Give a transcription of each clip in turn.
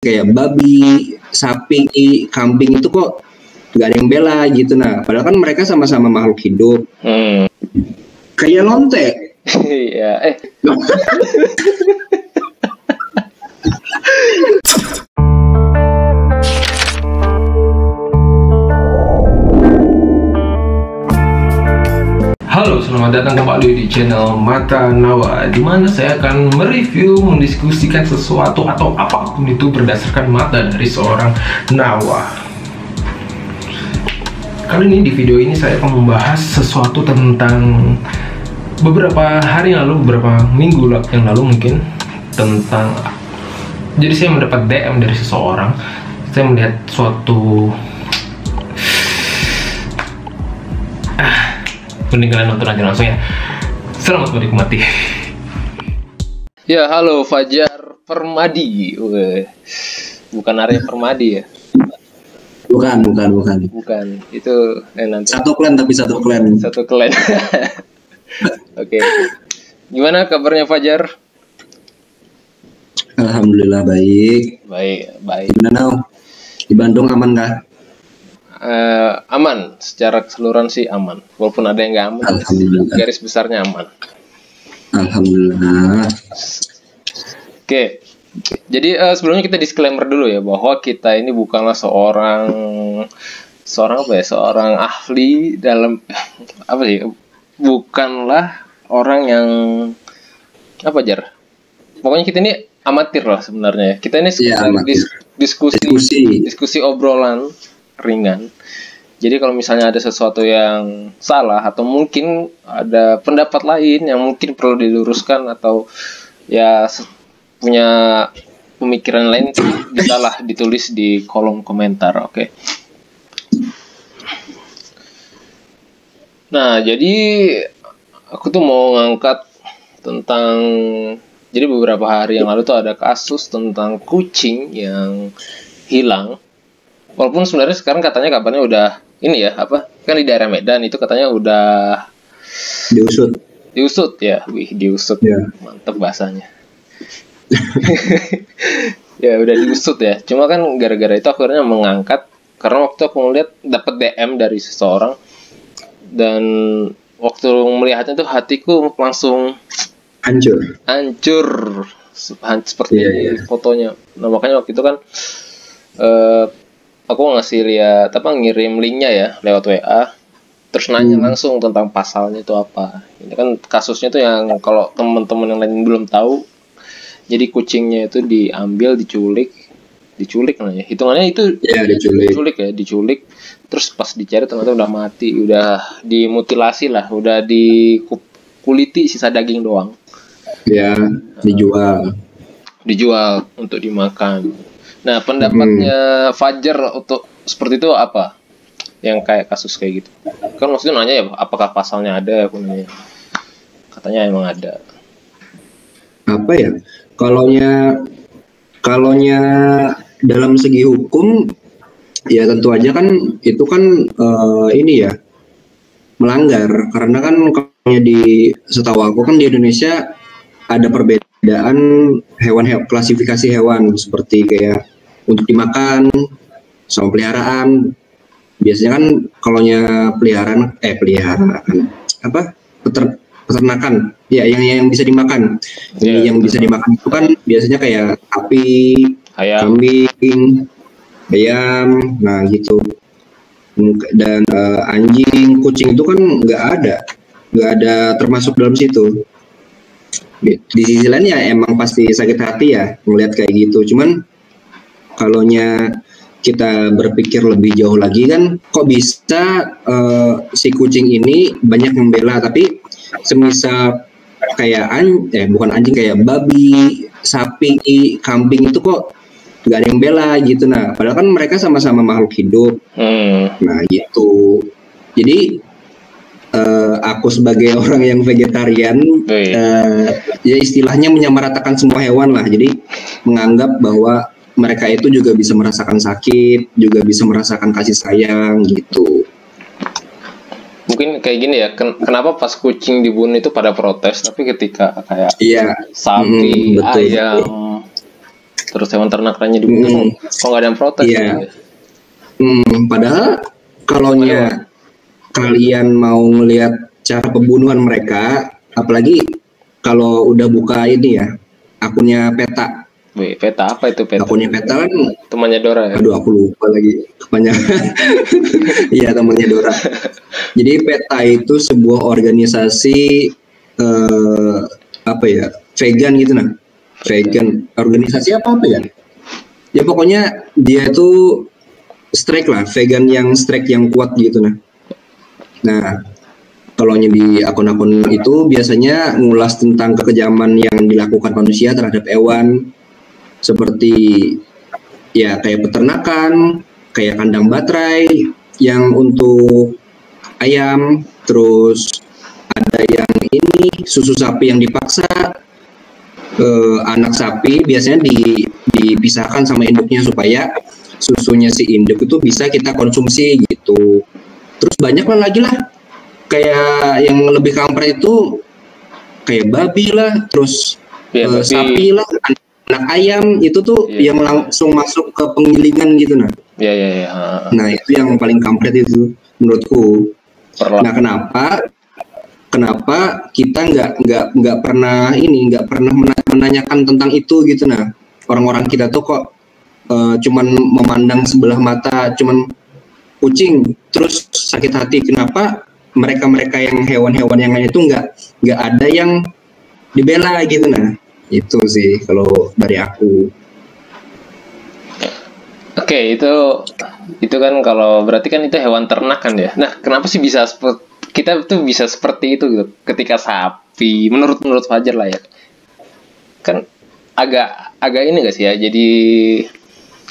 kayak babi, sapi, kambing itu kok nggak ada yang bela gitu. Nah, padahal kan mereka sama-sama makhluk hidup. Kayak lonte. Iya. Halo, selamat datang kembali di channel Mata Nawa, di mana saya akan mereview, mendiskusikan sesuatu atau apapun itu berdasarkan mata dari seorang Nawa. Kali ini di video ini saya akan membahas sesuatu tentang beberapa hari yang lalu, beberapa minggu yang lalu mungkin, tentang, jadi saya mendapat DM dari seseorang. Saya melihat suatu, mending kalian nonton aja langsung ya. Selamat menikmati. Ya, halo Fajar Permadi. Bukan Arya Permadi ya? Bukan. Bukan. Itu nanti. Satu klan. Satu klan. Oke. Gimana kabarnya Fajar? Alhamdulillah baik. Baik. Gimana Nau? Di Bandung aman nggak? Aman, secara keseluruhan sih aman. Walaupun ada yang nggak aman, garis besarnya aman. Alhamdulillah. Oke. Jadi sebelumnya kita disclaimer dulu ya, bahwa kita ini bukanlah seorang ahli dalam apa sih? Bukanlah orang yang apa Jar? Pokoknya kita ini amatir lah sebenarnya. Kita ini diskusi obrolan ringan. Jadi kalau misalnya ada sesuatu yang salah atau mungkin ada pendapat lain yang mungkin perlu diluruskan atau ya punya pemikiran lain, bisa lah ditulis di kolom komentar, oke? Nah, jadi aku tuh mau ngangkat tentang, jadi beberapa hari yang lalu tuh ada kasus tentang kucing yang hilang. Walaupun sebenarnya sekarang katanya kabarnya udah ini ya, apa? Kan di daerah Medan itu katanya udah diusut ya. Diusut. Ya. Mantap bahasanya. Ya udah diusut ya. Cuma kan gara-gara itu akhirnya mengangkat karena waktu aku ngeliat dapat DM dari seseorang dan waktu melihatnya tuh hatiku langsung hancur seperti fotonya. Nah, makanya waktu itu kan aku ngirim linknya ya lewat WA, terus nanya langsung tentang pasalnya itu apa. Ini kan kasusnya tuh yang kalau teman-teman yang lain belum tahu, jadi kucingnya itu diambil, diculik namanya. Hitungannya itu diculik. Terus pas dicari ternyata udah mati, udah dimutilasi lah, udah dikuliti, sisa daging doang. Ya, dijual untuk dimakan. Nah, pendapatnya Fajar untuk seperti itu apa? Yang kayak kasus kayak gitu. Kan maksudnya nanya ya, apakah pasalnya ada? Aku nanya. Katanya emang ada. Apa ya? Kalaunya dalam segi hukum, ya tentu aja kan itu kan ini ya melanggar. Karena kan kalau setahu aku kan di Indonesia ada perbedaan klasifikasi hewan seperti kayak untuk dimakan sama peliharaan. Biasanya kan kalaunya peternakan ya yang bisa dimakan. Yang bisa dimakan itu kan biasanya kayak sapi, kambing, ayam, nah gitu. Dan anjing, kucing itu kan nggak ada termasuk dalam situ. Di sisi lain ya emang pasti sakit hati ya melihat kayak gitu. Cuman kalaunya kita berpikir lebih jauh lagi kan, kok bisa si kucing ini banyak membela, tapi semisal kayak bukan anjing, kayak babi, sapi, kambing itu kok nggak ada yang bela gitu. Nah, padahal kan mereka sama-sama makhluk hidup. Nah gitu. Jadi aku sebagai orang yang vegetarian, ya istilahnya menyamaratakan semua hewan lah. Jadi menganggap bahwa mereka itu juga bisa merasakan sakit, juga bisa merasakan kasih sayang gitu. Mungkin kayak gini ya, kenapa pas kucing dibunuh itu pada protes, tapi ketika kayak sapi, ayam, terus hewan ternak lainnya dibunuh, kok nggak ada yang protes? Iya. Padahal kalau kalian mau ngelihat cara pembunuhan mereka, apalagi kalau udah buka ini ya, akunnya PETA. PETA apa itu PETA? Akunnya PETA kan temannya Dora ya? Aduh, aku lupa lagi kepanjangan. Iya, temannya Dora. Jadi PETA itu sebuah organisasi vegan gitu nah. Vegan. Organisasi apa ya? Ya pokoknya dia tuh strike lah, vegan yang strike yang kuat gitu nah. Nah, kalau di akun-akun itu biasanya ngulas tentang kekejaman yang dilakukan manusia terhadap hewan, seperti ya kayak peternakan, kayak kandang baterai yang untuk ayam, terus ada yang ini susu sapi yang dipaksa, anak sapi biasanya dipisahkan sama induknya supaya susunya si induk itu bisa kita konsumsi gitu. Terus banyak lagi lah, kayak yang lebih kampret itu kayak babi lah, terus sapi lah, anak ayam itu tuh yang langsung masuk ke penggilingan gitu nah. Iya. Nah itu yang paling kampret itu menurutku. Nah kenapa kita nggak pernah menanyakan tentang itu gitu nah. Orang-orang kita tuh kok cuman memandang sebelah mata, cuman kucing terus sakit hati. Kenapa mereka yang hewan-hewan yang lain itu nggak ada yang dibela gitu nah. Itu sih kalau dari aku. Oke, itu kan kalau berarti kan itu hewan ternak kan ya. Nah, kenapa sih kita tuh bisa seperti itu gitu? Ketika sapi, menurut Fajar lah ya, kan agak ini gak sih ya? Jadi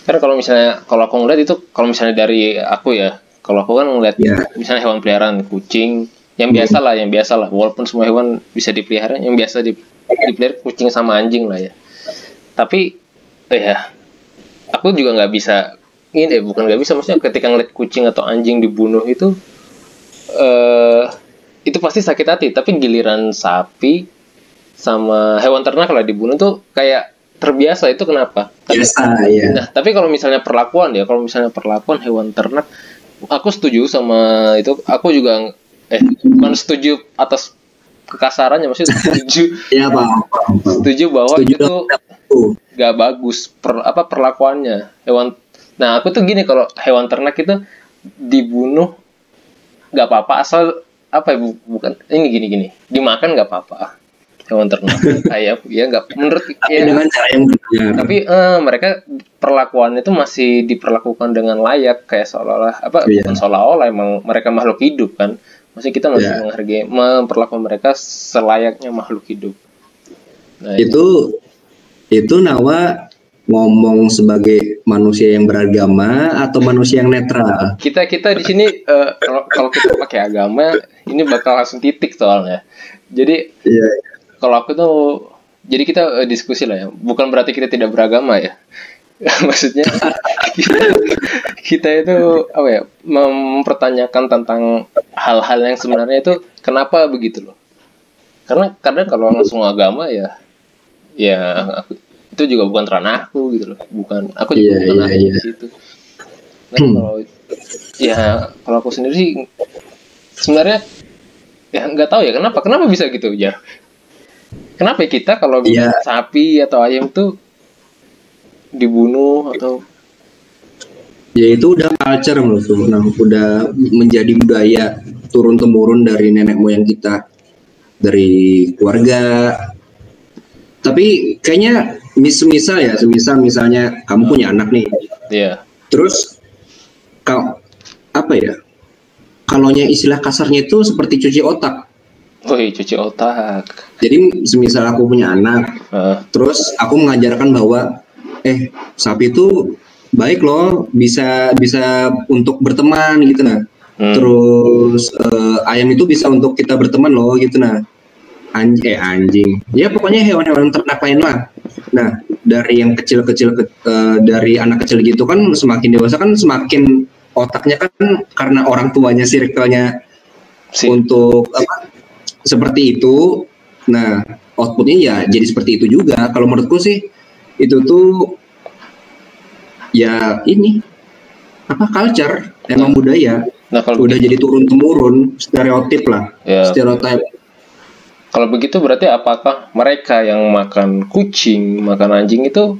kan kalau aku ngeliat itu, kalau misalnya dari aku ya, kalau aku kan ngeliat misalnya hewan peliharaan kucing yang biasa lah, walaupun semua hewan bisa dipelihara, yang biasa dipelihara kucing sama anjing lah ya. Tapi ya aku juga nggak bisa bukan nggak bisa, maksudnya ketika ngeliat kucing atau anjing dibunuh itu pasti sakit hati. Tapi giliran sapi sama hewan ternak lah dibunuh tuh kayak terbiasa. Itu kenapa? Biasa ya. Nah, tapi kalau misalnya perlakuan hewan ternak, aku setuju sama itu. Aku juga bukan setuju atas kekasarannya, maksudnya setuju. Iya, Pak. Setuju bahwa itu gak bagus perlakuannya hewan. Nah, aku tuh gini, kalau hewan ternak itu dibunuh gak apa-apa, asal bukan ini gini dimakan gak apa-apa hewan ternak kayak ya nggak, menurut ya dengan cara yang benar. Tapi mereka perlakuannya itu masih diperlakukan dengan layak, kayak seolah-olah bukan seolah-olah, emang mereka makhluk hidup kan. Maksudnya kita masih menghargai, memperlakukan mereka selayaknya makhluk hidup. Nah, itu Nawa ngomong sebagai manusia yang beragama atau manusia yang netral? Kita di sini kalau kita pakai agama ini bakal langsung titik soalnya. Jadi kalau aku tuh, jadi kita diskusi lah ya. Bukan berarti kita tidak beragama ya. Maksudnya kita itu mempertanyakan tentang hal-hal yang sebenarnya itu kenapa begitu loh. Karena kadang kalau langsung agama ya aku, itu juga bukan ranah aku gitu loh. Aku juga bukan ahli di situ. Nah, kalau aku sendiri sih sebenarnya ya nggak tahu ya kenapa bisa gitu ya. Kenapa kita kalau sapi atau ayam tuh dibunuh atau ya itu udah culture menurutku. Nah, udah menjadi budaya turun temurun dari nenek moyang kita, dari keluarga. Tapi kayaknya semisal misalnya kamu punya anak nih. Iya. Terus kalaunya istilah kasarnya itu seperti cuci otak. Cuci otak. Jadi semisal aku punya anak, terus aku mengajarkan bahwa sapi itu baik loh, bisa untuk berteman gitu nah. Terus ayam itu bisa untuk kita berteman loh gitu nah. Anjing. Ya pokoknya hewan-hewan ternak lain lah. Nah, dari yang kecil-kecil dari anak kecil gitu kan, semakin dewasa kan semakin otaknya kan, karena orang tuanya circle-nya untuk seperti itu. Nah, outputnya ya jadi seperti itu juga. Kalau menurutku sih itu tuh ya ini apa culture, emang budaya. Nah, kalau udah jadi turun temurun stereotip lah, stereotip. Kalau begitu berarti apakah mereka yang makan kucing, makan anjing itu,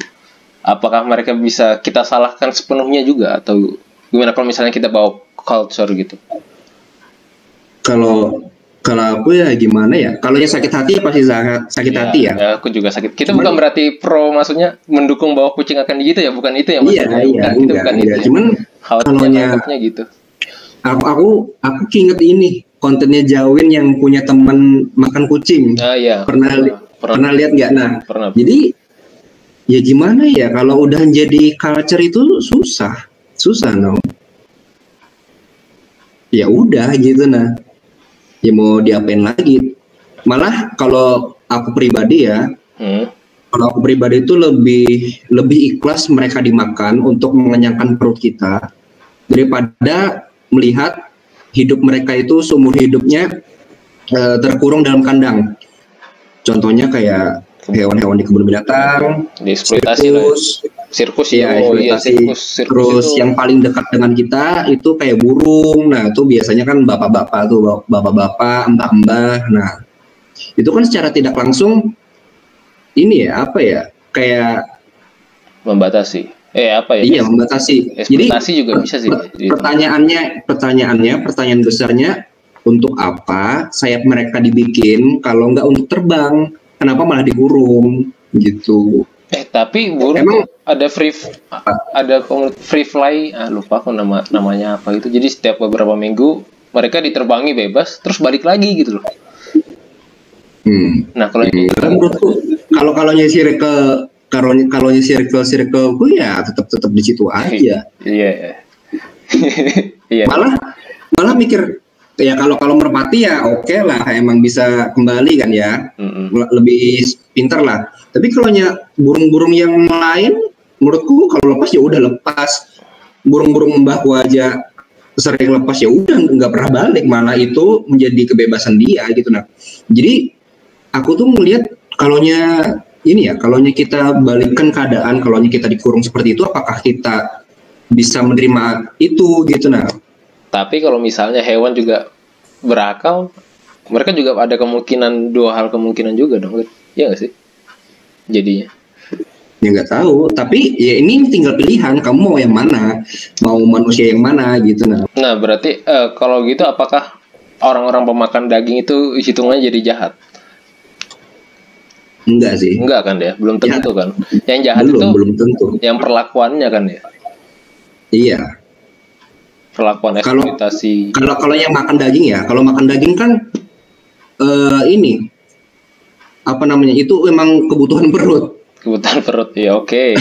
apakah mereka bisa kita salahkan sepenuhnya juga, atau gimana kalau misalnya kita bawa culture gitu? Kalau aku ya gimana ya? Kalau yang sakit hati pasti sakit hati ya. Aku juga sakit. Kita bukan berarti pro, maksudnya mendukung bahwa kucing akan gitu ya, bukan itu ya maksudnya. Bukan itu. Cuman kalau gitu. Aku keinget ini kontennya Jawin yang punya teman makan kucing. Iya. Pernah lihat nggak? Nah, pernah. Jadi ya gimana ya, kalau udah jadi culture itu susah no. Ya udah gitu nah. Ya mau diapain lagi? Malah kalau aku pribadi ya, kalau aku pribadi itu lebih ikhlas mereka dimakan untuk mengenyangkan perut kita daripada melihat hidup mereka itu seumur hidupnya terkurung dalam kandang. Contohnya kayak hewan-hewan di kebun binatang, dieksploitasi, sirkus. Terus yang paling dekat dengan kita itu kayak burung. Nah, itu biasanya kan bapak-bapak, mbah-mbah. Nah, itu kan secara tidak langsung ini ya, apa ya, kayak membatasi. Iya, membatasi. Jadi juga bisa sih. Pertanyaan besarnya, untuk apa sayap mereka dibikin kalau nggak untuk terbang? Kenapa malah dikurung gitu? Tapi burung emang ada free fly, lupa aku namanya apa itu. Jadi setiap beberapa minggu mereka diterbangi bebas, terus balik lagi gitu loh. Nah, kalau nyisir kalau circle gue ya tetap di situ aja. Iya. Malah mikir ya, kalau merpati ya oke lah, emang bisa kembali kan ya, lebih pintar lah. Tapi kalau burung-burung yang lain, menurutku kalau lepas ya udah lepas. Burung-burung mbahku aja sering lepas ya udah nggak pernah balik, malah itu menjadi kebebasan dia gitu. Nah, jadi aku tuh melihat kalaunya kita balikkan keadaan, kalaunya kita dikurung seperti itu, apakah kita bisa menerima itu gitu. Nah, tapi kalau misalnya hewan juga berakal, mereka juga ada dua hal kemungkinan juga dong, ya nggak sih? Jadinya ya nggak tahu, tapi ya ini tinggal pilihan, kamu mau yang mana, mau manusia yang mana gitu. Nah berarti kalau gitu apakah orang-orang pemakan daging itu hitungannya jadi jahat? Enggak sih. Enggak kan ya, belum tentu kan. Yang jahat belum tentu. Yang perlakuannya kan ya. Iya. Perlakuan eksploitasi. Kalau yang makan daging ya, kalau makan daging kan ini apa namanya, itu memang kebutuhan perut. Ya oke.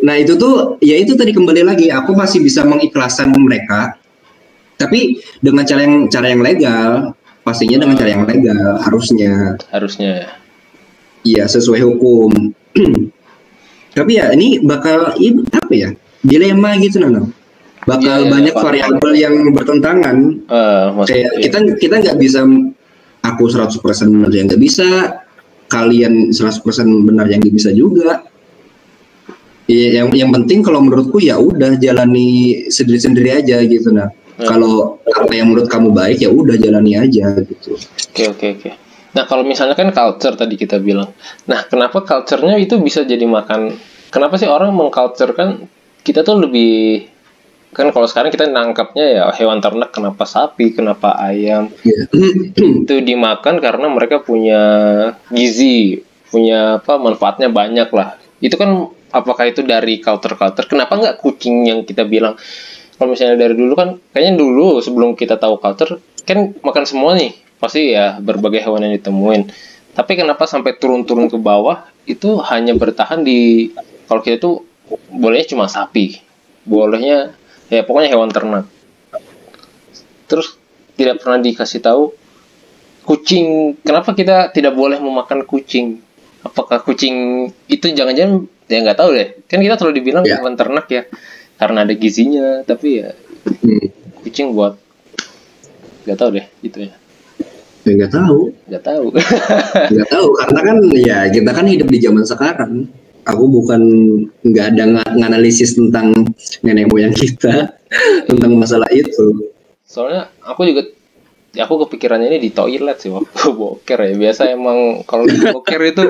Nah itu tuh ya itu tadi kembali lagi, aku masih bisa mengikhlaskan mereka, tapi dengan cara yang legal, pastinya dengan cara yang legal harusnya. Iya, sesuai hukum. Tapi ya ini bakal apa ya, dilema gitu Nano. Bakal banyak variabel yang bertentangan. Kayak kita nggak bisa, aku 100% benar yang nggak bisa, kalian 100% benar yang nggak bisa juga. Ya, yang penting kalau menurutku ya udah jalani sendiri-sendiri aja gitu. Nah, kalau apa yang menurut kamu baik ya udah jalani aja gitu. Oke. Nah kalau misalnya kan culture tadi kita bilang, nah kenapa culture-nya itu bisa jadi makan? Kenapa sih orang mengculturekan kita tuh lebih, kan kalau sekarang kita nangkapnya ya hewan ternak, kenapa sapi, kenapa ayam, itu dimakan karena mereka punya gizi, punya manfaatnya banyak lah. Itu kan apakah itu dari culture? Kenapa nggak kucing yang kita bilang? Kalau misalnya dari dulu kan, kayaknya dulu sebelum kita tahu culture kan makan semua nih. Pasti ya berbagai hewan yang ditemuin. Tapi kenapa sampai turun-turun ke bawah itu hanya bertahan di, kalau kita tuh bolehnya cuma sapi, bolehnya ya pokoknya hewan ternak. Terus tidak pernah dikasih tahu kucing, kenapa kita tidak boleh memakan kucing? Apakah kucing itu jangan-jangan, ya nggak tahu deh. Kan kita selalu dibilang hewan ternak ya karena ada gizinya, tapi ya kucing buat, nggak tahu deh gitu ya. Ya nggak tahu Nggak tahu karena kan ya kita kan hidup di zaman sekarang, aku bukan nggak ada nganalisis tentang nenek moyang kita tentang masalah itu. Soalnya aku kepikirannya ini di toilet sih waktu boker ya. Biasa emang kalau boker itu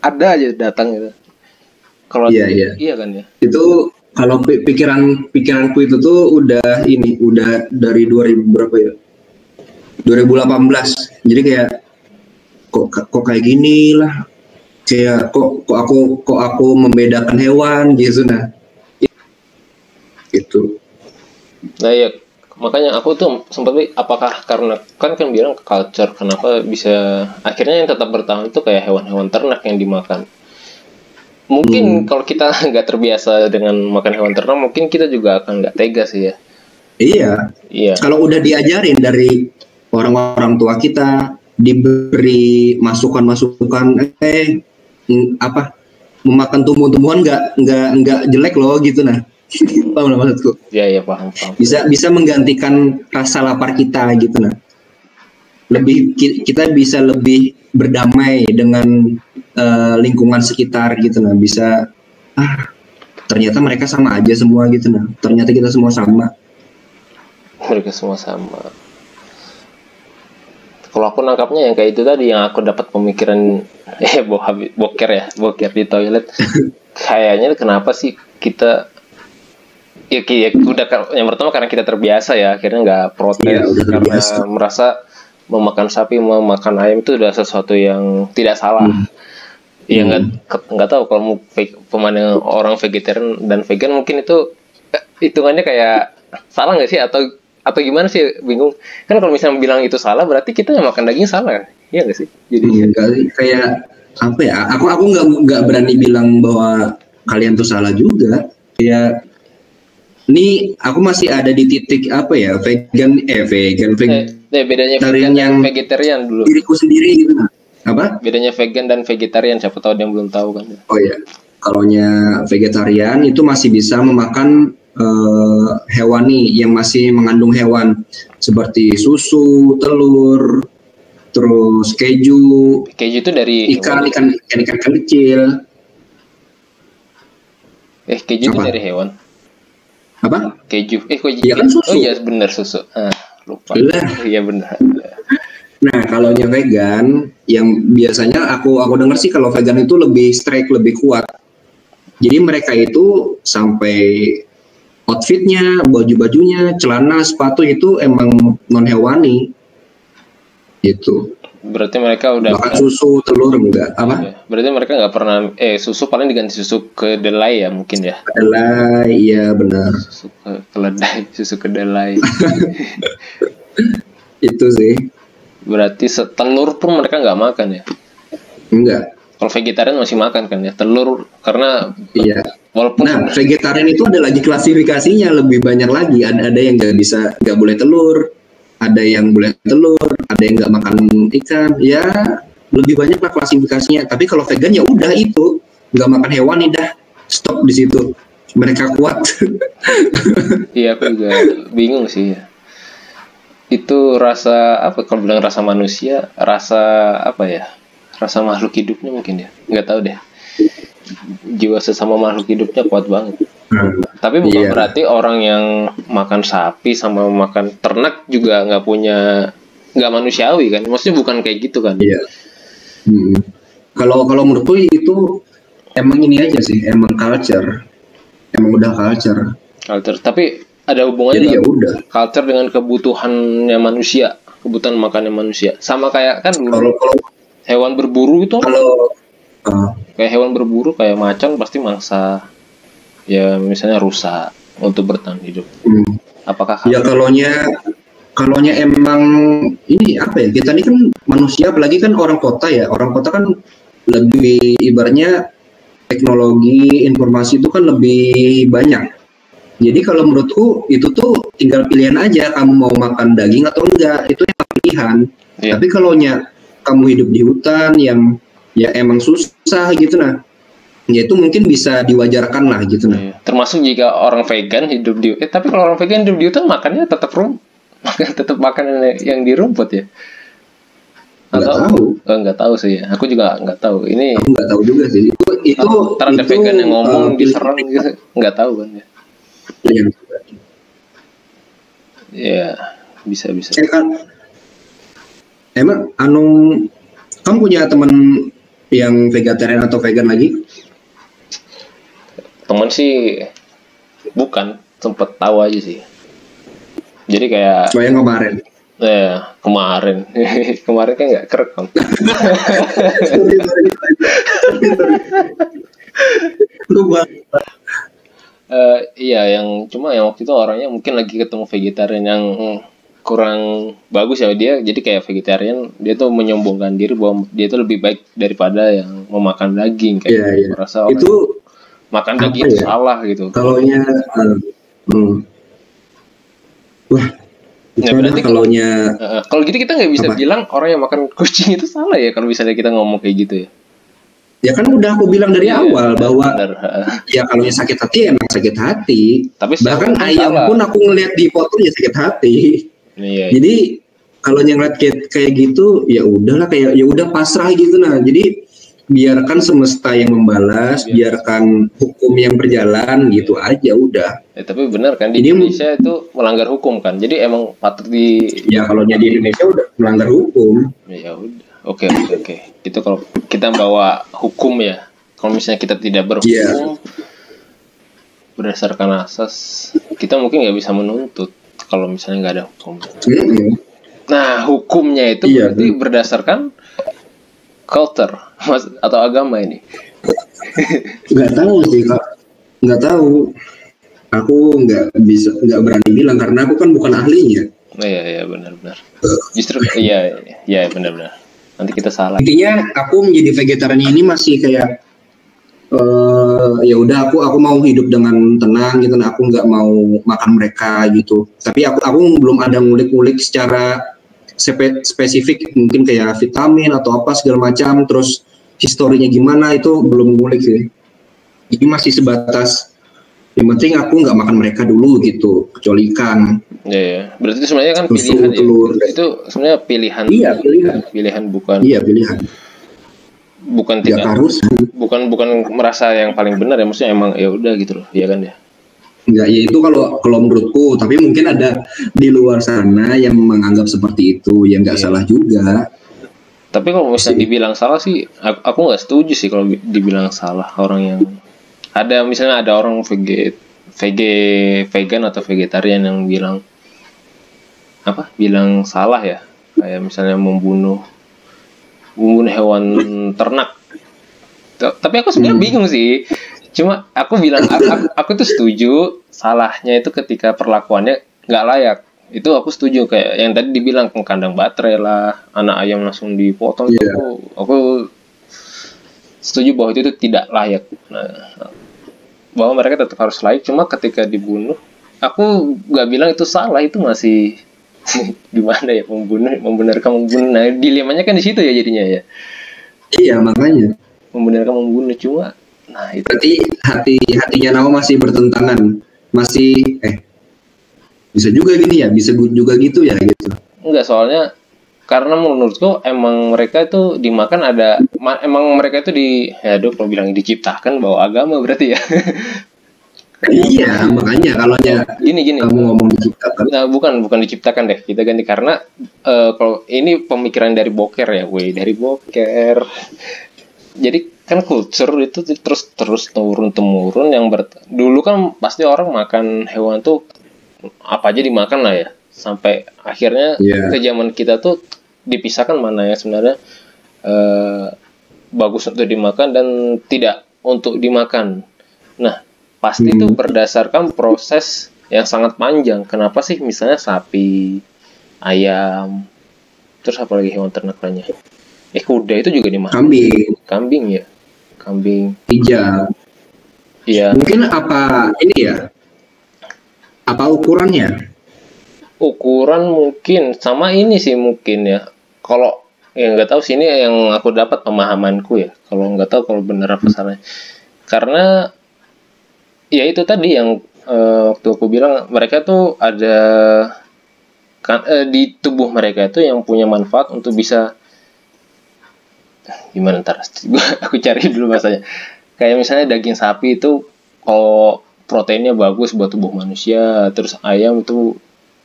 ada aja datang gitu. Kalau iya kan ya. Itu kalau pikiranku itu tuh udah dari 2000 berapa ya? 2018. Jadi kayak kok kayak gini lah. Kayak kok aku membedakan hewan gitu nah. Gitu. Nah ya, makanya aku tuh sempat apakah karena kan bilang culture, kenapa bisa akhirnya yang tetap bertahan itu kayak hewan-hewan ternak yang dimakan. Mungkin kalau kita nggak terbiasa dengan makan hewan ternak, mungkin kita juga akan nggak tega sih ya. Iya. Kalau udah diajarin dari orang-orang tua kita, diberi masukan-masukan, memakan tumbuh-tumbuhan nggak jelek loh gitu nah. Paham lah maksudku? Iya paham. Bisa menggantikan rasa lapar kita gitu nah. Kita bisa lebih berdamai dengan lingkungan sekitar gitu nah. Bisa ternyata mereka sama aja semua gitu nah. Ternyata kita semua sama. Mereka semua sama. Kalau aku nangkapnya yang kayak itu tadi, yang aku dapat pemikiran boker di toilet. Kayaknya kenapa sih kita ya udah, yang pertama karena kita terbiasa ya, akhirnya nggak protes karena merasa memakan sapi, memakan ayam itu udah sesuatu yang tidak salah. Ya nggak tahu kalau pemandang orang vegetarian dan vegan mungkin itu hitungannya kayak salah nggak sih atau gimana sih, bingung kan. Kalau misalnya bilang itu salah berarti kita yang makan daging salah, iya nggak sih? Jadi kayak apa ya, aku nggak berani bilang bahwa kalian tuh salah juga. Ya ini aku masih ada di titik apa ya, vegan bedanya vegan yang vegetarian dulu, diriku sendiri gitu. Apa bedanya vegan dan vegetarian, siapa tahu ada yang belum tahu kan. Oh ya, kalaunya vegetarian itu masih bisa memakan hewani yang masih mengandung hewan seperti susu, telur, terus keju itu dari ikan kecil. Keju itu dari hewan apa? Keju ya kan susu. Oh iya benar, susu. Lupa. Iya benar. Nah, kalau yang vegan, yang biasanya aku dengar sih kalau vegan itu lebih strike, lebih kuat. Jadi mereka itu sampai outfitnya, baju-bajunya, celana, sepatu itu emang non hewani. Gitu. Berarti mereka udah bahkan susu, telur enggak apa? Ya, berarti mereka nggak pernah susu paling diganti susu kedelai ya mungkin ya. Kedelai, iya benar. Susu kedelai, susu kedelai. Itu sih. Berarti telur pun mereka nggak makan ya? Enggak. Kalau vegetarian masih makan kan ya telur, karena iya. Walaupun vegetarian itu ada lagi klasifikasinya, lebih banyak lagi. Ada yang nggak boleh telur, ada yang boleh telur, ada yang nggak makan ikan. Ya lebih banyak lah klasifikasinya. Tapi kalau vegan ya udah itu nggak makan hewan, dah stop di situ. Mereka kuat. Iya, aku juga bingung sih. Itu rasa apa? Kalau bilang rasa manusia, rasa apa ya? Rasa makhluk hidupnya mungkin ya. Nggak tahu deh. Jiwa sesama makhluk hidupnya kuat banget. Tapi bukan berarti orang yang makan sapi sama makan ternak juga nggak manusiawi kan? Maksudnya bukan kayak gitu kan? Iya. Kalau menurutku itu emang ini aja sih, emang culture, emang udah culture. Tapi ada hubungannya ya udah. Culture dengan kebutuhannya manusia, kebutuhan makannya manusia. Sama kayak kan dulu hewan berburu itu. Kayak hewan berburu kayak macan pasti mangsa ya misalnya rusa untuk bertahan hidup. Apakah ya kalaunya emang ini apa ya, kita ini kan manusia, apalagi kan orang kota ya, orang kota kan lebih ibaratnya teknologi informasi itu kan lebih banyak. Jadi kalau menurutku itu tuh tinggal pilihan aja, kamu mau makan daging atau enggak, itu emang pilihan. Tapi kalaunya kamu hidup di hutan yang ya emang susah gitu nah, ya itu mungkin bisa diwajarkan lah gitu nah. Termasuk jika orang vegan hidup di tapi kalau orang vegan hidup di hutan makannya tetap makan yang di rumput ya. Nggak tahu sih ya, aku juga nggak tahu ini. Aku nggak tahu juga sih, itu ntar ada vegan yang ngomong diserang gitu, nggak tahu kan ya. Ya bisa. Kan, emang kamu punya teman yang vegetarian atau vegan lagi? Temen sih bukan, sempet tahu aja sih. Jadi kayak yang kemarin. Kemarin kan nggak kerekam. Iya, yang waktu itu orangnya mungkin lagi ketemu vegetarian yang kurang bagus ya dia, jadi kayak vegetarian dia tuh menyombongkan diri bahwa dia tuh lebih baik daripada yang memakan daging kayak merasa itu makan daging itu salah gitu. Kalaunya wah, nah, berarti kalau gitu kita nggak bisa bilang orang yang makan kucing itu salah ya kalau misalnya kita ngomong kayak gitu ya. Ya kan udah aku bilang dari awal bahwa ya kalau sakit hati emang sakit hati. Tapi bahkan ayam pun aku ngeliat di foto ya sakit hati. Iya. Jadi kalau yang ngeliat kayak gitu ya udahlah, kayak ya udah pasrah gitu. Nah jadi biarkan semesta yang membalas, biarkan hukum yang berjalan gitu aja udah. Tapi benar kan di Indonesia itu melanggar hukum kan. Jadi emang patut ya kalau di Indonesia udah melanggar hukum. Ya udah. Oke. Itu kalau kita bawa hukum ya. Kalau misalnya kita tidak berhukum berdasarkan asas, kita mungkin nggak bisa menuntut kalau misalnya nggak ada hukum. Nah, hukumnya itu berarti berdasarkan culture atau agama ini. Nggak tahu sih Kak. Nggak tahu. Aku nggak berani bilang karena aku kan bukan ahlinya. Iya benar. Justru iya benar. Nanti kita salah. Intinya aku menjadi vegetarian ini masih kayak ya udah aku mau hidup dengan tenang gitu. Nah, aku nggak mau makan mereka gitu. Tapi aku belum ada ngulik-ngulik secara spesifik, mungkin kayak vitamin atau apa segala macam. Terus historinya gimana itu belum ngulik sih. Jadi masih sebatas yang penting aku nggak makan mereka dulu gitu, kecuali ikan. Iya. Berarti itu sebenarnya kan pilihan telur. Itu sebenarnya pilihan. Iya, pilihan bukan. Iya, pilihan. Bukan tidak harus. Bukan merasa yang paling benar ya, maksudnya emang ya udah gitu loh, iya kan ya. Enggak, ya itu kalau menurutku, tapi mungkin ada di luar sana yang menganggap seperti itu, yang nggak salah juga. Tapi kalau misalnya dibilang salah sih, aku nggak setuju sih kalau dibilang salah orang yang misalnya ada orang vegan atau vegetarian yang bilang salah ya, kayak misalnya membunuh hewan ternak. Tapi aku sebenarnya bingung sih. Cuma aku bilang aku tuh setuju salahnya itu ketika perlakuannya nggak layak. Itu aku setuju, kayak yang tadi dibilang kandang baterai lah, anak ayam langsung dipotong. Aku setuju bahwa itu tidak layak. Nah, bahwa mereka tetap harus layak. Cuma ketika dibunuh, aku nggak bilang itu salah, itu masih gimana ya, membenarkan membunuh. Nah, dilemanya kan di situ ya jadinya ya. Iya, makanya membenarkan membunuh. Cuma nah itu berarti hatinya Nawa masih bertentangan, masih bisa juga gini ya, bisa juga gitu ya gitu. Enggak, soalnya karena menurutku emang mereka itu dimakan emang mereka itu kalau bilang diciptakan bawa agama berarti ya. Iya, makanya kalau gini kamu ngomong diciptakan. Nah, bukan diciptakan deh, kita ganti karena kalau ini pemikiran dari Boker ya, dari Boker. Jadi kan culture itu terus turun temurun yang dulu kan pasti orang makan hewan tuh apa aja dimakan lah ya, sampai akhirnya ke zaman kita tuh dipisahkan mana yang sebenarnya bagus untuk dimakan dan tidak untuk dimakan. Nah, pasti itu berdasarkan proses yang sangat panjang. Kenapa sih misalnya sapi, ayam, terus apa lagi hewan ternak lainnya? Kuda itu juga dimakan. Kambing ya. Kambing. Hijau. Iya. Mungkin apa ini ya? Apa ukurannya? Ukuran mungkin sama ini sih mungkin ya. Kalau nggak tahu sih, ini yang aku dapat pemahamanku ya. Kalau nggak tahu kalau benar apa salahnya. Karena ya itu tadi yang waktu aku bilang mereka tuh ada di tubuh mereka itu yang punya manfaat untuk bisa gimana, ntar aku cari dulu bahasanya. Kayak misalnya daging sapi itu kalau proteinnya bagus buat tubuh manusia, terus ayam itu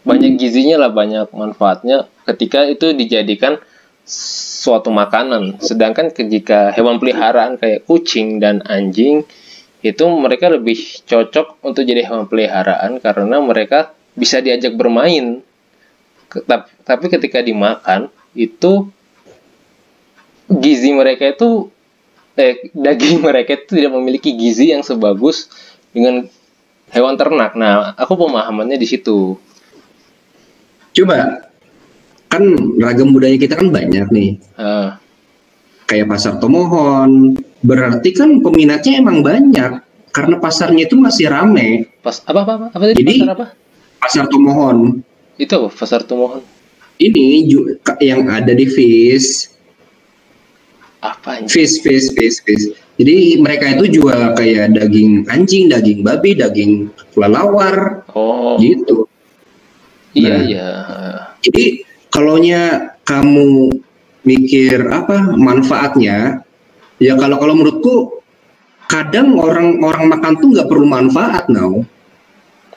banyak gizinya lah, banyak manfaatnya ketika itu dijadikan suatu makanan. Sedangkan jika hewan peliharaan kayak kucing dan anjing itu mereka lebih cocok untuk jadi hewan peliharaan karena mereka bisa diajak bermain. Tapi ketika dimakan itu gizi mereka itu daging mereka itu tidak memiliki gizi yang sebagus dengan hewan ternak. Nah, aku pemahamannya di situ. Coba, kan ragam budaya kita kan banyak nih. Kayak pasar Tomohon, berarti kan peminatnya emang banyak karena pasarnya itu masih rame. Apa tadi? Jadi, pasar apa? Pasar Tomohon. Itu apa? Pasar Tomohon. Ini yang ada di Fish. Apa ini? Fish. Jadi mereka itu jual kayak daging anjing, daging babi, daging kelelawar. Gitu. Iya. Jadi kalaunya kamu mikir apa manfaatnya, ya kalau menurutku kadang orang makan tuh nggak perlu manfaat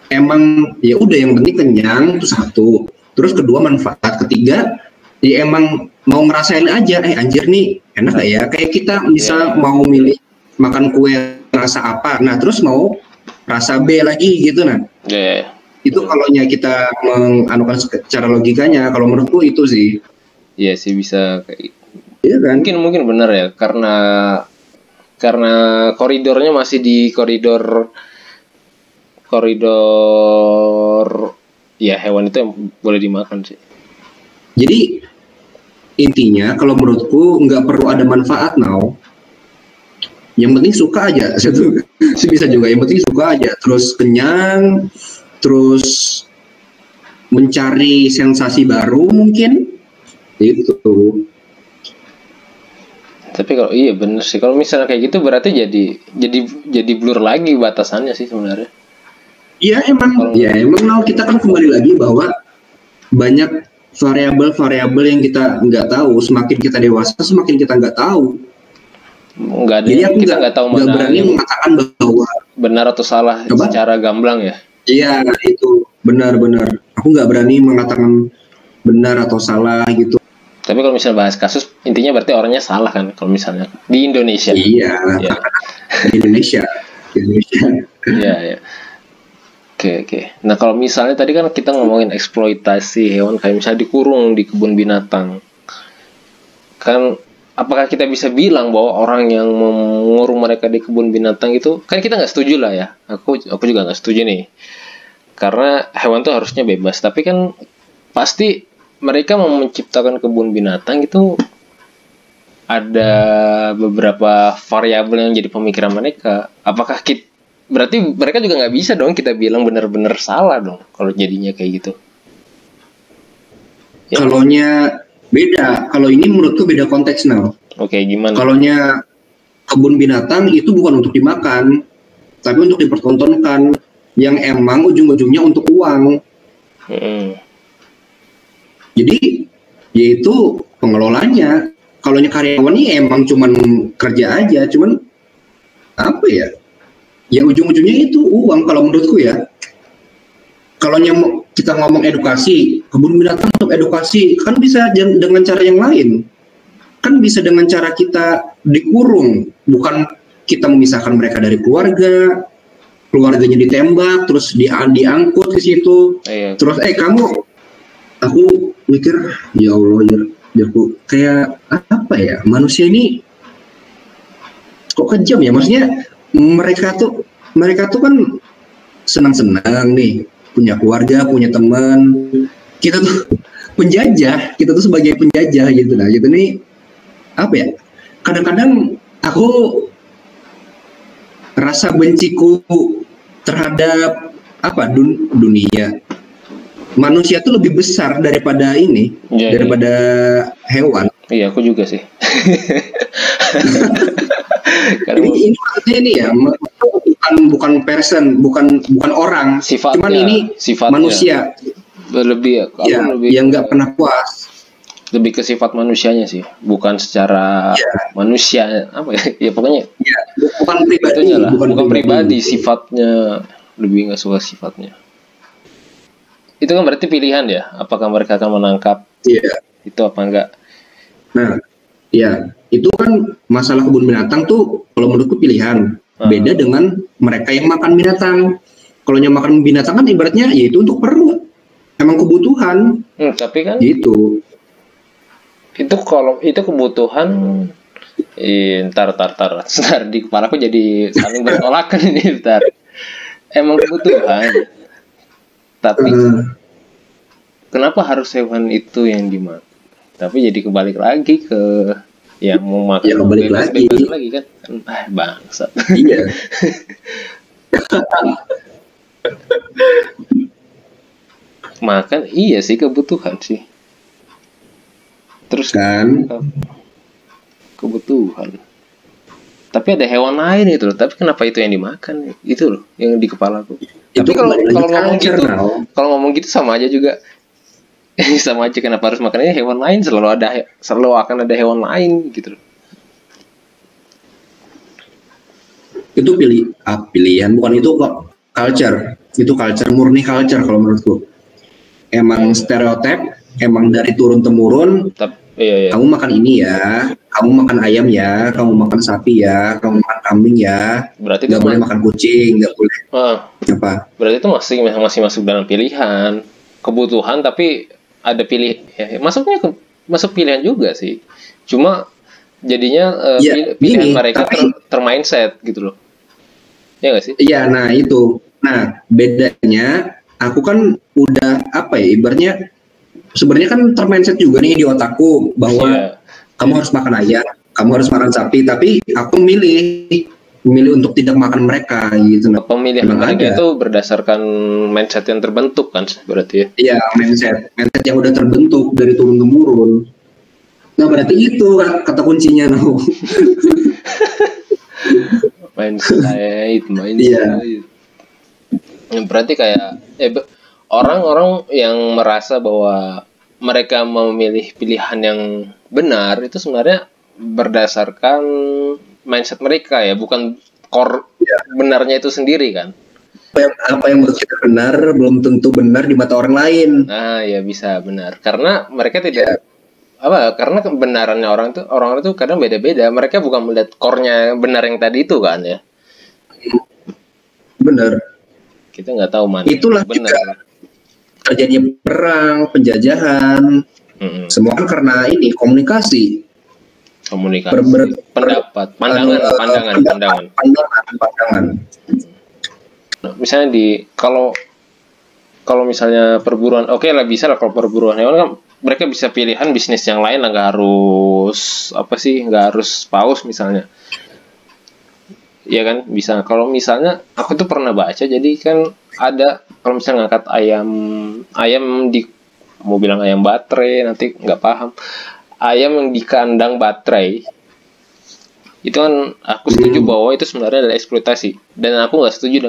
emang ya udah yang penting kenyang itu satu, terus kedua manfaat, ketiga ya emang mau ngerasain aja anjir nih enak gak ya, kayak kita misal mau milih makan kue rasa apa, nah terus mau rasa B lagi gitu itu kalaunya kita menganukan secara logikanya, kalau menurutku itu sih. Iya sih bisa kayak iya kan? Mungkin benar ya, karena koridornya masih di koridor ya hewan itu yang boleh dimakan sih. Jadi intinya kalau menurutku nggak perlu ada manfaat yang penting suka aja. Bisa juga yang penting suka aja, terus kenyang, terus mencari sensasi baru mungkin itu. Tapi kalau iya bener sih, kalau misalnya kayak gitu berarti jadi blur lagi batasannya sih sebenarnya. Iya emang kita kan kembali lagi bahwa banyak variabel yang kita nggak tahu. Semakin kita dewasa semakin kita nggak tahu. Jadi aku kita nggak tahu mana berani mengatakan bahwa benar atau salah secara gamblang ya. Iya itu benar. Aku nggak berani mengatakan benar atau salah gitu. Tapi kalau misalnya bahas kasus, intinya berarti orangnya salah kan kalau misalnya di Indonesia. Iya. Di Indonesia. Iya. Oke. Nah kalau misalnya tadi kan kita ngomongin eksploitasi hewan kayak misalnya dikurung di kebun binatang, kan apakah kita bisa bilang bahwa orang yang mengurung mereka di kebun binatang itu, kan kita nggak setuju lah ya. Aku juga nggak setuju nih, karena hewan tuh harusnya bebas. Tapi kan pasti mereka mau menciptakan kebun binatang itu ada beberapa variabel yang jadi pemikiran mereka. Apakah berarti mereka juga nggak bisa dong kita bilang benar-benar salah dong kalau jadinya kayak gitu. Ya. Kalaunya beda, kalau ini menurutku beda konteks Oke, gimana? Kalaunya kebun binatang itu bukan untuk dimakan, tapi untuk dipertontonkan, yang emang ujung-ujungnya untuk uang. Jadi yaitu pengelolanya. Kalaunya karyawan ini emang cuman kerja aja, cuman apa ya? Ya ujung-ujungnya itu uang kalau menurutku ya. Kalau kita ngomong edukasi, kebun binatang untuk edukasi kan bisa dengan cara yang lain. Kan bisa dengan cara kita dikurung, bukan kita memisahkan mereka dari keluarganya ditembak, terus diangkut ke situ. Terus aku mikir ya Allah ya aku kayak apa ya, manusia ini kok kejam ya, maksudnya mereka tuh kan senang-senang nih, punya keluarga, punya teman. Kita tuh penjajah, kita tuh sebagai penjajah gitu nih. Apa ya? Kadang-kadang aku rasa benciku terhadap dunia. Manusia tuh lebih besar daripada daripada hewan. Iya, aku juga sih. Ini maksudnya ini ya, bukan person, bukan orang, sifatnya, cuman ini sifatnya manusia lebih yang nggak pernah puas. Lebih ke sifat manusianya sih, bukan secara manusia apa ya? Ya pokoknya. Ya, bukan pribadi. Bukan pribadi, sifatnya lebih nggak suka sifatnya. Itu kan berarti pilihan ya, apakah mereka akan menangkap itu apa enggak? Nah, ya itu kan masalah kebun binatang tuh kalau menurutku pilihan. Beda dengan mereka yang makan binatang. Kalau yang makan binatang kan ibaratnya ya itu untuk perlu, emang kebutuhan. Tapi kan gitu. Itu kalau itu kebutuhan, ntar di kepala aku jadi saling bertolakan ini ntar. Emang kebutuhan. Tapi kenapa harus hewan itu yang dimakan? Tapi jadi kebalik lagi ke yang mau makan. Ya kebalik lagi kan? Bangsat. Iya. Makan iya sih kebutuhan sih. Terus kan kebutuhan. Tapi ada hewan lain itu loh. Tapi kenapa itu yang dimakan? Itu loh yang di kepalaku. Tapi kalau ngomong gitu sama aja juga. Sama aja, kenapa harus makannya hewan lain? Selalu akan ada hewan lain gitu loh. Itu pilihan, bukan itu kok culture. Itu culture, murni culture kalau menurutku. Emang stereotip, emang dari turun temurun. Iya. Kamu makan ini ya, kamu makan ayam ya, kamu makan sapi ya, kamu makan kambing ya. Berarti nggak boleh makan kucing, nggak boleh. Apa? Berarti itu masih masuk dalam pilihan, kebutuhan, tapi ada masuk pilihan juga sih. Cuma jadinya pilihan mereka termindset gitu loh. Ya nggak sih? Iya, nah itu. Nah bedanya, aku kan udah ibaratnya sebenarnya kan termindset juga nih di otakku bahwa kamu harus makan ayam, kamu harus makan sapi, tapi aku memilih untuk tidak makan mereka gitu. Pemilihan mereka itu berdasarkan mindset yang terbentuk kan berarti ya? Iya, mindset yang udah terbentuk dari turun temurun. Nah berarti itu kata kuncinya mindset. Berarti kayak orang-orang yang merasa bahwa mereka memilih pilihan yang benar itu sebenarnya berdasarkan mindset mereka ya, bukan core benarnya itu sendiri kan. Apa yang menurut kita benar belum tentu benar di mata orang lain. Nah ya bisa benar karena mereka tidak karena kebenarannya orang itu kadang beda-beda. Mereka bukan melihat core-nya benar yang tadi itu kan ya. Benar. Kita nggak tahu mana. Itulah benar. Juga terjadinya perang, penjajahan, semua kan karena ini komunikasi, pendapat, pandangan. Nah, misalnya kalau misalnya perburuan, oke lah bisa lah kalau perburuan hewan kan mereka bisa pilihan bisnis yang lain lah, nggak harus paus misalnya. Iya kan bisa. Kalau misalnya aku tuh pernah baca, jadi kan ada kalau misalnya ngangkat ayam mau bilang ayam baterai nanti nggak paham, ayam yang di kandang baterai itu kan aku setuju bahwa itu sebenarnya adalah eksploitasi, dan aku nggak setuju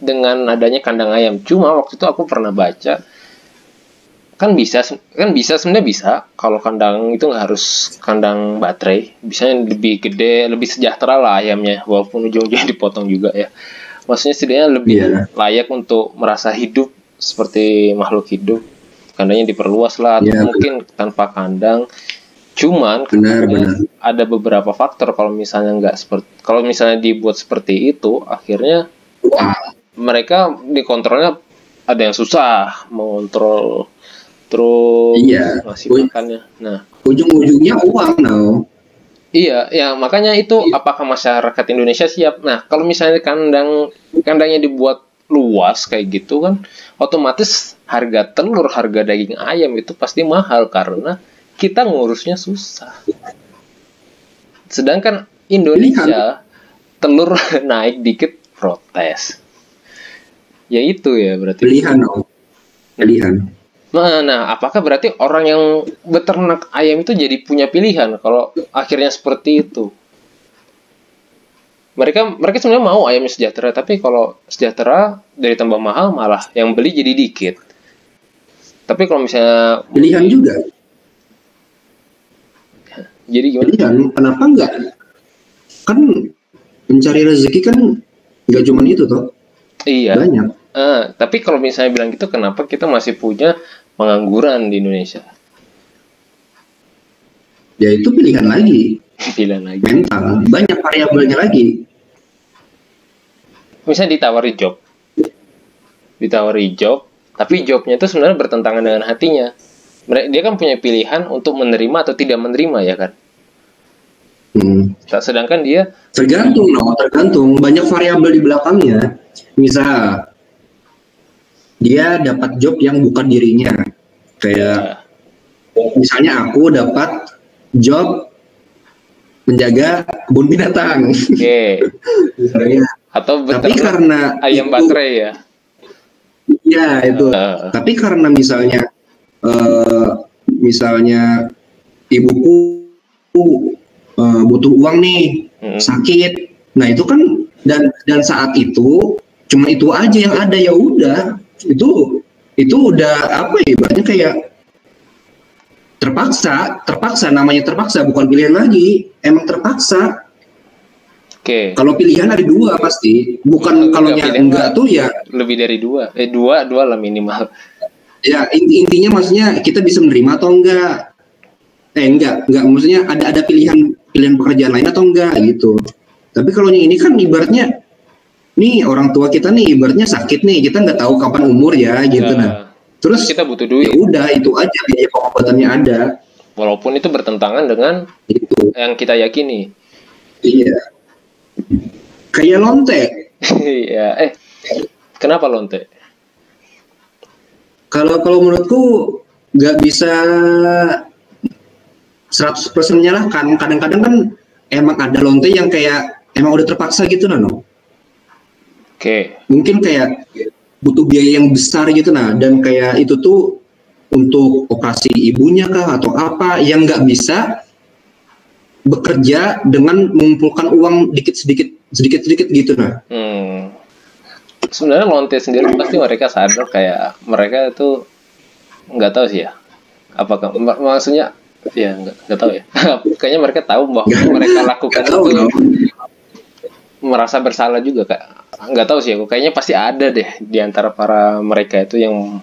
dengan adanya kandang ayam. Cuma waktu itu aku pernah baca kan bisa sebenarnya bisa kalau kandang itu nggak harus kandang baterai, bisa lebih gede, lebih sejahtera lah ayamnya, walaupun ujung-ujungnya dipotong juga ya. Maksudnya setidaknya lebih layak untuk merasa hidup seperti makhluk hidup. Kandangnya diperluas lah, atau mungkin tanpa kandang. Cuman ada beberapa faktor kalau misalnya dibuat seperti itu, akhirnya mereka dikontrolnya ada yang susah mengontrol. Terus masih makannya. Nah, ujung-ujungnya uang Iya, ya makanya itu apakah masyarakat Indonesia siap? Nah, kalau misalnya kandangnya dibuat luas kayak gitu kan, otomatis harga telur, harga daging ayam itu pasti mahal karena kita ngurusnya susah. Sedangkan Indonesia telur naik dikit protes. Ya itu ya berarti. Pilihan. Nah, apakah berarti orang yang beternak ayam itu jadi punya pilihan kalau akhirnya seperti itu? Mereka sebenarnya mau ayamnya sejahtera, tapi kalau sejahtera dari tambah mahal malah yang beli jadi dikit. Tapi kalau misalnya pilihan juga. Jadi gimana? Jadi kan kenapa enggak? Kan mencari rezeki kan nggak cuma itu toh. Iya. Banyak. Tapi kalau misalnya bilang gitu, kenapa kita masih punya pengangguran di Indonesia? Ya itu pilihan lagi. Pilihan lagi. Mental, banyak variabelnya lagi. Misalnya ditawari job, tapi jobnya itu sebenarnya bertentangan dengan hatinya. Dia kan punya pilihan untuk menerima atau tidak menerima, ya kan? Sedangkan dia tergantung banyak variabel di belakangnya. Misal dia dapat job yang bukan dirinya, kayak misalnya aku dapat job menjaga kebun binatang. Oke. Atau tapi karena ayam baterai ya. Ya itu. Tapi karena misalnya ibuku butuh uang nih, sakit. Nah itu kan dan saat itu cuma itu aja yang ada, ya udah. Itu udah apa ya, ibaratnya kayak terpaksa, namanya terpaksa, bukan pilihan lagi, emang terpaksa. Oke. Kalau pilihan ada dua pasti, bukan kalau enggak tuh ya lebih dari dua lah minimal. Ya intinya maksudnya kita bisa menerima atau enggak. Enggak maksudnya ada pilihan pekerjaan lain atau enggak gitu. Tapi kalau yang ini kan ibaratnya nih orang tua kita nih ibaratnya sakit nih, kita nggak tahu kapan umur ya gitu. Nah terus kita butuh duit. Ya udah itu aja, biaya pengobatannya ada. Walaupun itu bertentangan dengan itu yang kita yakini. Iya. Kayak lonte. Iya. Kenapa lonte? Kalau menurutku nggak bisa 100% menyalahkan. Kadang-kadang kan emang ada lonte yang kayak emang udah terpaksa gitu, Nano. Oke. Mungkin kayak butuh biaya yang besar gitu, nah, dan kayak itu tuh untuk operasi ibunya kah atau apa yang nggak bisa bekerja dengan mengumpulkan uang sedikit sedikit gitu, nah. Sebenarnya lonte sendiri pasti mereka sadar kayak mereka itu nggak tahu sih ya. Apakah maksudnya ya nggak tahu ya. Kayaknya mereka tahu bahwa mereka lakukan itu merasa bersalah juga, Kak. Nggak tahu sih aku. Kayaknya pasti ada deh di antara para mereka itu yang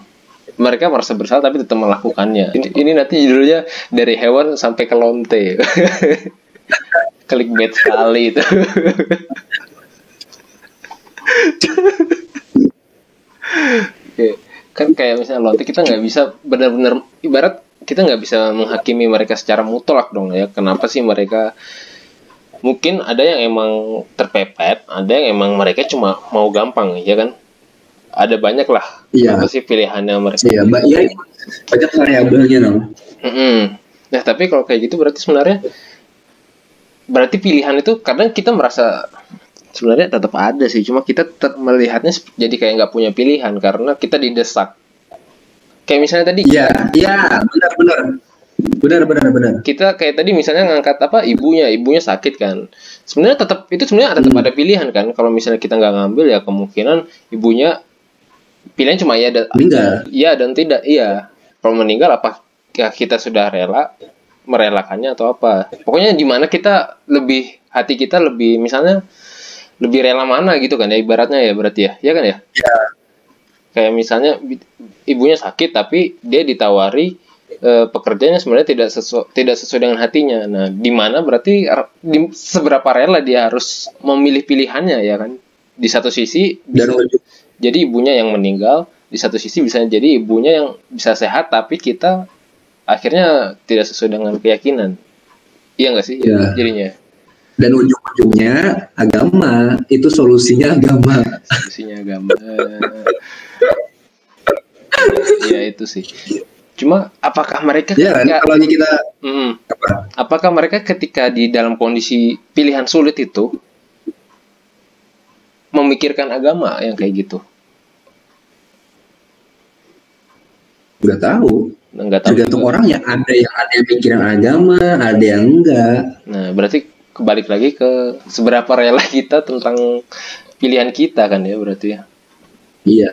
mereka merasa bersalah tapi tetap melakukannya. Ini nanti judulnya dari hewan sampai ke lonte. Clickbait sekali itu. Kan kayak misalnya lonte, kita nggak bisa benar-benar, ibarat kita nggak bisa menghakimi mereka secara mutlak dong ya. Kenapa sih mereka, mungkin ada yang emang terpepet, ada yang emang mereka cuma mau gampang ya kan, ada banyak lah. Apa sih pilihannya mereka. Banyak variabelnya dong. Nah tapi kalau kayak gitu berarti sebenarnya pilihan itu kadang kita merasa sebenarnya tetap ada sih, cuma kita tetap melihatnya jadi kayak nggak punya pilihan karena kita didesak. Kayak misalnya tadi. Iya, benar. Kita kayak tadi misalnya ngangkat ibunya sakit kan. Sebenarnya tetap ada pilihan kan. Kalau misalnya kita nggak ngambil ya kemungkinan ibunya pilihan cuma ya dan tidak. Iya. Kalau meninggal apa ya kita sudah merelakannya atau apa. Pokoknya di mana hati kita lebih misalnya lebih rela mana gitu kan ya, ibaratnya ya, berarti ya kan ya? Iya. Kayak misalnya ibunya sakit tapi dia ditawari pekerjaannya sebenarnya tidak sesuai dengan hatinya. Nah, di mana berarti seberapa rela dia harus memilih pilihannya ya kan? Di satu sisi jadi ibunya yang meninggal, di satu sisi bisa jadi ibunya yang bisa sehat tapi kita akhirnya tidak sesuai dengan keyakinan. Iya nggak sih? Ya. Jadinya. Dan ujung-ujungnya agama, itu solusinya agama. Ya itu sih. Cuma apakah mereka apakah mereka ketika di dalam kondisi pilihan sulit itu memikirkan agama yang kayak gitu? Nggak tahu. Tergantung orangnya. Ada yang mikirin agama, ada yang enggak. Nah berarti kembali lagi ke seberapa rela kita tentang pilihan kita kan ya, berarti ya. Iya.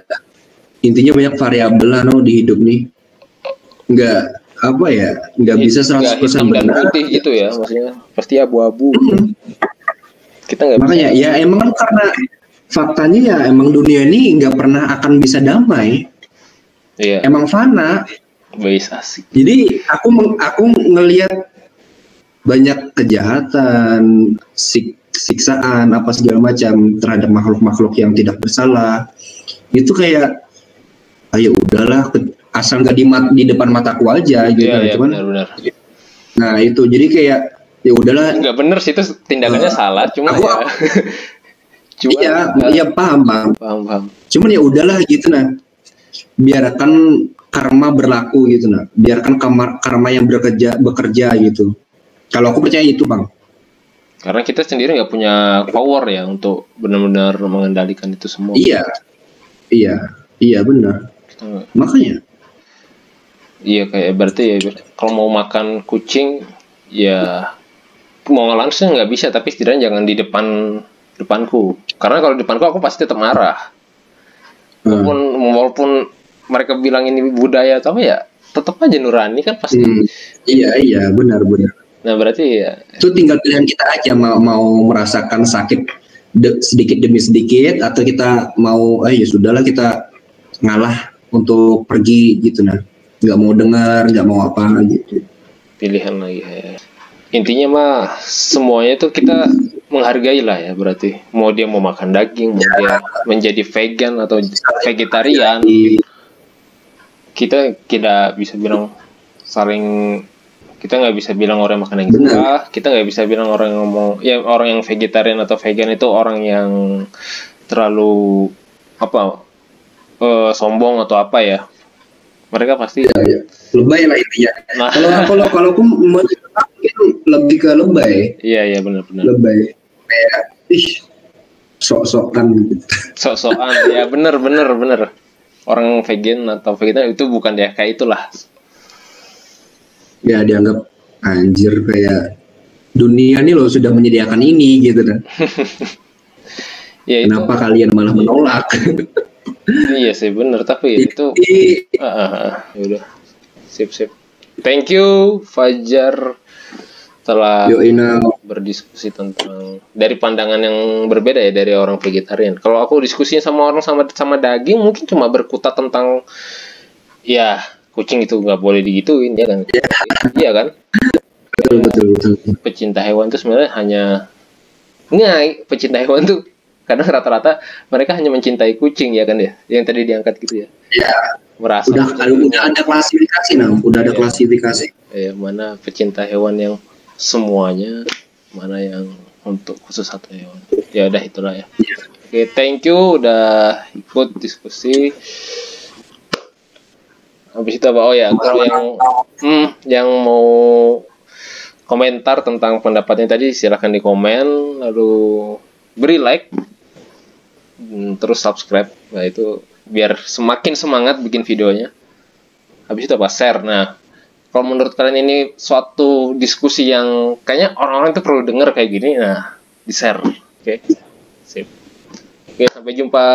Intinya banyak variabel lah di hidup nih. apa ya, nggak bisa 100% hitam dan benar putih gitu ya, maksudnya pasti abu-abu. Kita nggak makanya bisa. Ya emang kan karena faktanya ya emang dunia ini nggak pernah akan bisa damai. Iya. Emang fana. Asik. Jadi aku ngelihat banyak kejahatan, siksaan apa segala macam terhadap makhluk-makhluk yang tidak bersalah. Itu kayak ayo udahlah, asal nggak di depan mataku aja gitu. Iya, cuman benar. Nah itu jadi kayak ya udahlah. Nggak bener sih, itu tindakannya salah, cuma aku, ya. Cuma iya paham. Cuman ya udahlah gitu nah. Biarkan karma berlaku gitu nah. Biarkan karma yang bekerja gitu. Kalau aku percaya itu, Bang. Karena kita sendiri nggak punya power ya untuk benar-benar mengendalikan itu semua. Iya benar. Makanya. Iya, kayak berarti ya kalau mau makan kucing ya mau langsung nggak bisa, tapi setidaknya jangan di depanku. Karena kalau di depanku aku pasti tetap marah. Walaupun mereka bilang ini budaya atau apa ya, tetap aja nurani kan pasti. Iya benar. Nah berarti ya itu tinggal pilihan kita aja mau merasakan sakit sedikit demi sedikit, atau kita mau ya sudahlah kita ngalah untuk pergi gitu nah, nggak mau dengar, nggak mau apa gitu. Pilihan lagi ya. Intinya mah semuanya itu kita menghargai lah ya, berarti mau dia mau makan daging, mau dia menjadi vegan atau vegetarian, kita tidak bisa bilang kita nggak bisa bilang orang makan yang salah, kita nggak bisa bilang orang yang orang yang vegetarian atau vegan itu orang yang terlalu sombong atau apa ya. Mereka pasti lebay lah intinya. Nah. Kalau aku lebih ke lebay. Iya benar. Lebay kayak sok-sokan gitu. Sok-sokan ya benar. Orang vegan atau vegetarian itu bukan dia kayak itulah. Ya dianggap anjir, kayak dunia nih loh sudah menyediakan ini gitu kan. Ya, kenapa kalian malah menolak? Iya sih benar, tapi itu udah sip. Thank you Fajar telah berdiskusi tentang dari pandangan yang berbeda ya dari orang vegetarian. Kalau aku diskusinya sama orang sama daging mungkin cuma berkutat tentang ya kucing itu nggak boleh digituin ya kan? Iya kan? Betul. Pecinta hewan itu sebenarnya hanya pecinta hewan tuh karena rata-rata mereka hanya mencintai kucing ya kan ya, yang tadi diangkat gitu ya. Iya. Merasa udah ada klasifikasi udah ada klasifikasi. Ya, mana pecinta hewan yang semuanya, mana yang untuk khusus satu hewan. Ya udah itulah ya. Oke, thank you udah ikut diskusi. Habis itu apa? Oh ya, kalau yang mau komentar tentang pendapatnya tadi silahkan di komen, lalu beri like, terus subscribe. Nah itu biar semakin semangat bikin videonya. Habis itu apa? Share. Nah, kalau menurut kalian ini suatu diskusi yang kayaknya orang-orang itu perlu denger kayak gini, nah di share. Oke. Sip. Oke, sampai jumpa.